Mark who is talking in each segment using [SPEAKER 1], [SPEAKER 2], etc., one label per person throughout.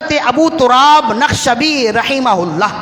[SPEAKER 1] ابو تراب نقشبی رحمہ اللہ.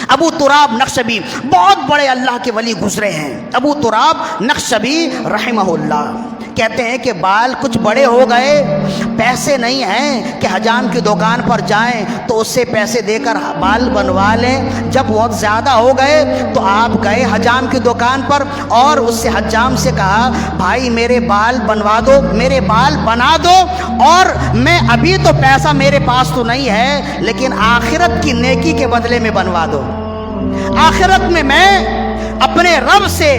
[SPEAKER 1] ابو تراب نقشبی بہت بڑے اللہ کے ولی گزرے ہیں. ابو تراب نقشبی رحمہ اللہ کہتے ہیں کہ بال کچھ بڑے ہو گئے, پیسے نہیں ہیں کہ حجام کی دکان پر جائیں تو اس سے پیسے دے کر بال بنوا لیں. جب بہت زیادہ ہو گئے تو آپ گئے حجام کی دکان پر اور اس سے حجام سے کہا بھائی میرے بال بنوا دو, میرے بال بنا دو, اور میں ابھی تو پیسہ میرے پاس تو نہیں ہے لیکن آخرت کی نیکی کے بدلے میں بنوا دو. آخرت میں اپنے رب سے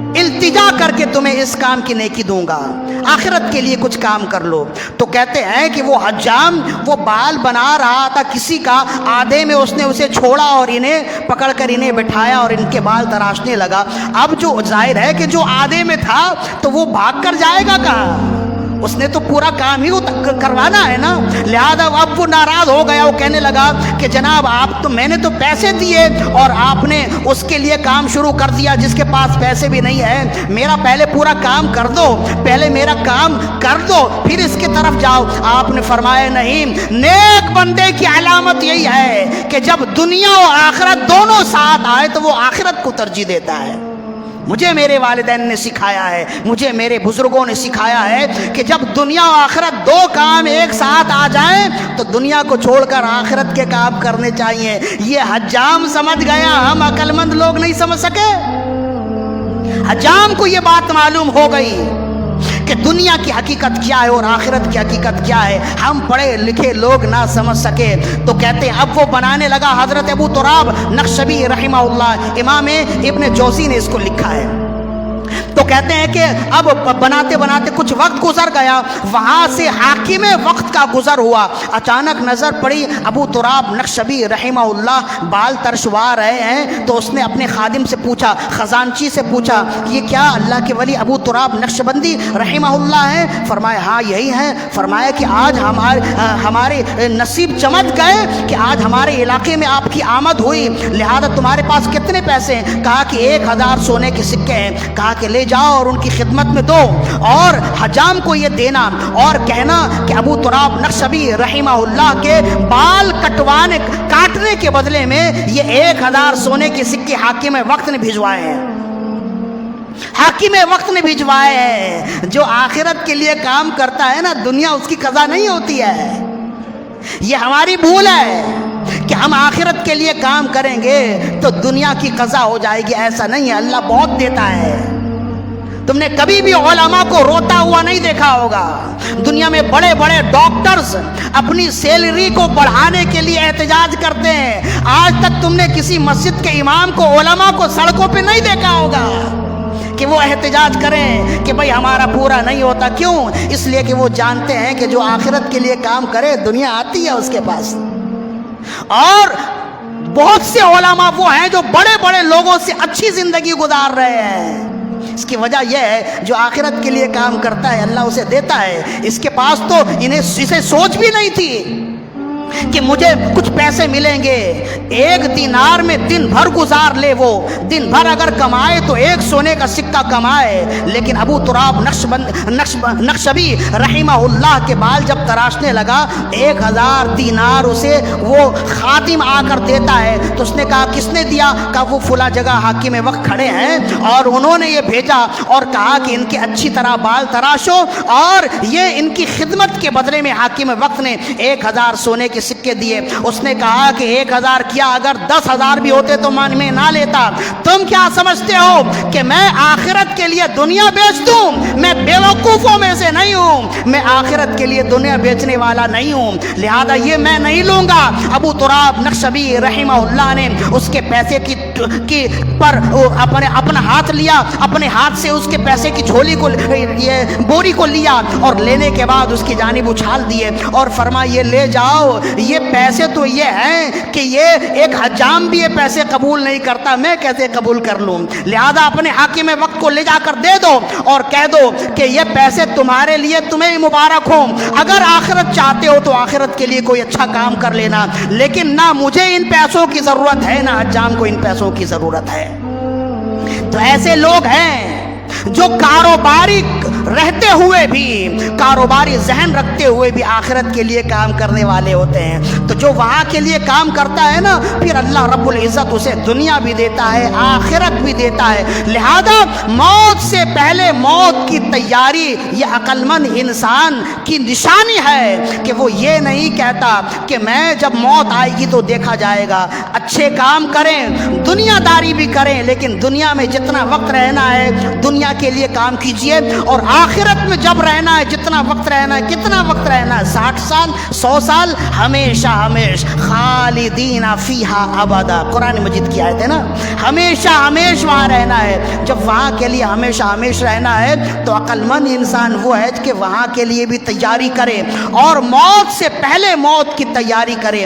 [SPEAKER 1] التجا کر کے تمہیں اس کام کی نیکی دوں گا, آخرت کے لیے کچھ کام کر لو. تو کہتے ہیں کہ وہ حجام وہ بال بنا رہا تھا کسی کا, آدھے میں اس نے اسے چھوڑا اور انہیں پکڑ کر انہیں بٹھایا اور ان کے بال تراشنے لگا. اب جو ظاہر ہے کہ جو آدھے میں تھا تو وہ بھاگ کر جائے گا کہاں, اس نے تو پورا کام ہی کروانا ہے نا. لہذا اب وہ ناراض ہو گیا, وہ کہنے لگا کہ جناب آپ تو, میں نے تو پیسے دیے اور آپ نے اس کے لیے کام شروع کر دیا جس کے پاس پیسے بھی نہیں ہے. میرا پہلے پورا کام کر دو, پہلے میرا کام کر دو پھر اس کی طرف جاؤ. آپ نے فرمایا نہیں, نیک بندے کی علامت یہی ہے کہ جب دنیا و آخرت دونوں ساتھ آئے تو وہ آخرت کو ترجیح دیتا ہے. مجھے میرے والدین نے سکھایا ہے, مجھے میرے بزرگوں نے سکھایا ہے کہ جب دنیا و آخرت دو کام ایک ساتھ آ جائیں تو دنیا کو چھوڑ کر آخرت کے کام کرنے چاہیے. یہ حجام سمجھ گیا, ہم عقل مند لوگ نہیں سمجھ سکے. حجام کو یہ بات معلوم ہو گئی کہ دنیا کی حقیقت کیا ہے اور آخرت کی حقیقت کیا ہے, ہم پڑھے لکھے لوگ نہ سمجھ سکے. تو کہتے ہیں اب وہ بنانے لگا. حضرت ابو تراب نقشبی رحمہ اللہ, امام ابن جوزی نے اس کو لکھا ہے. تو کہتے ہیں کہ اب بناتے بناتے کچھ وقت گزر گیا, وہاں سے حاکم وقت کا گزر ہوا. اچانک نظر پڑی ابو تراب نقشبی رحمہ اللہ بال ترشوا رہے ہیں. تو اس نے اپنے خادم سے پوچھا, خزانچی سے پوچھا کہ یہ کیا اللہ کے ولی ابو تراب نقشبندی رحمہ اللہ ہیں؟ فرمایا ہاں یہی ہیں. فرمایا کہ آج ہمارے نصیب چمک گئے کہ آج ہمارے علاقے میں آپ کی آمد ہوئی, لہذا تمہارے پاس کتنے پیسے ہیں؟ کہا کہ 1000 سونے کے سکے ہیں. کہا کہ لے جاؤ اور ان کی خدمت میں دو اور حجام کو یہ دینا اور کہنا کہ ابو تراب نقشبی رحمہ اللہ کے بال کاٹنے کے بدلے میں یہ 1000 سونے کے سکے حاکم وقت نے بھجوائے ہیں. حاکم وقت نے بھجوائے ہیں. جو آخرت کے لیے کام کرتا ہے نا, دنیا اس کی قضا نہیں ہوتی ہے. یہ ہماری بھول ہے کہ ہم آخرت کے لیے کام کریں گے تو دنیا کی قضا ہو جائے گی. ایسا نہیں ہے, اللہ بہت دیتا ہے. تم نے کبھی بھی علماء کو روتا ہوا نہیں دیکھا ہوگا. دنیا میں بڑے بڑے ڈاکٹرز اپنی سیلری کو بڑھانے کے لیے احتجاج کرتے ہیں. آج تک تم نے کسی مسجد کے امام کو, علماء کو سڑکوں پہ نہیں دیکھا ہوگا کہ وہ احتجاج کریں کہ بھئی ہمارا پورا نہیں ہوتا. کیوں؟ اس لیے کہ وہ جانتے ہیں کہ جو آخرت کے لیے کام کرے دنیا آتی ہے اس کے پاس. اور بہت سے علماء وہ ہیں جو بڑے بڑے لوگوں سے اچھی زندگی گزار رہے ہیں. اس کی وجہ یہ ہے جو آخرت کے لیے کام کرتا ہے اللہ اسے دیتا ہے. اس کے پاس تو اسے سوچ بھی نہیں تھی کہ مجھے کچھ پیسے ملیں گے. 1 دینار میں دن بھر گزار لے, وہ دن بھر اگر کمائے تو 1 سونے کا سکہ کمائے. لیکن ابو تراب نقشبی رحمہ اللہ کے بال جب تراشنے لگا 1000 دینار اسے وہ خادم آ کر دیتا ہے. تو اس نے کہا کس نے دیا؟ کہا وہ فلاں جگہ حاکم وقت کھڑے ہیں اور انہوں نے یہ بھیجا اور کہا کہ ان کے اچھی طرح بال تراشو, اور یہ ان کی خدمت کے بدلے میں حاکم وقت نے 1000 سونے کے سکے دیے. اس نے کہا کہ 1000 کیا, اگر 10,000 بھی ہوتے تو میں نہ لیتا. تم کیا سمجھتے ہو کہ میں آخرت کے لیے دنیا بیچ دوں؟ میں بیوقوفوں میں سے نہیں ہوں, میں آخرت کے لیے دنیا بیچنے والا نہیں ہوں, لہذا یہ میں نہیں لوں گا. ابو تراب نقشبی رحمہ اللہ نے اس کے پیسے کی پر اپنا ہاتھ لیا, اپنے ہاتھ سے اس کے پیسے کی جھولی کو, یہ بوری کو لیا اور لینے کے بعد اس کی جانب اچھال دیے اور فرمایا یہ لے جاؤ, یہ پیسے تو یہ ہیں کہ یہ ایک حجام بھی یہ پیسے قبول نہیں کرتا, میں کیسے قبول کر لوں؟ لہذا اپنے حاکم وقت کو لے جا کر دے دو اور کہہ دو کہ یہ پیسے تمہارے لیے, تمہیں مبارک ہوں. اگر آخرت چاہتے ہو تو آخرت کے لیے کوئی اچھا کام کر لینا, لیکن نہ مجھے ان پیسوں کی ضرورت ہے نہ حجام کو ان پیسوں کی ضرورت ہے. تو ایسے لوگ ہیں جو کاروباری رہتے ہوئے بھی, کاروباری ذہن رکھتے ہوئے بھی آخرت کے لیے کام کرنے والے ہوتے ہیں. تو جو وہاں کے لیے کام کرتا ہے نا, پھر اللہ رب العزت اسے دنیا بھی دیتا ہے, آخرت بھی دیتا ہے. لہذا موت سے پہلے موت کی تیاری یہ عقل مند انسان کی نشانی ہے کہ وہ یہ نہیں کہتا کہ میں جب موت آئے گی تو دیکھا جائے گا. اچھے کام کریں, دنیا داری بھی کریں, لیکن دنیا میں جتنا وقت رہنا ہے دنیا کے لیے کام کیجئے, اور آخرت میں جب رہنا ہے جتنا وقت رہنا ہے, کتنا وقت رہنا ہے, 60 سال 100 سال, ہمیشہ خالدین فیہا ابدا, قرآن مجید کی آیت ہے نا, ہمیشہ وہاں رہنا ہے. جب وہاں کے لیے ہمیشہ رہنا ہے تو عقل مند انسان وہ ہے کہ وہاں کے لیے بھی تیاری کرے اور موت سے پہلے موت کی تیاری کرے.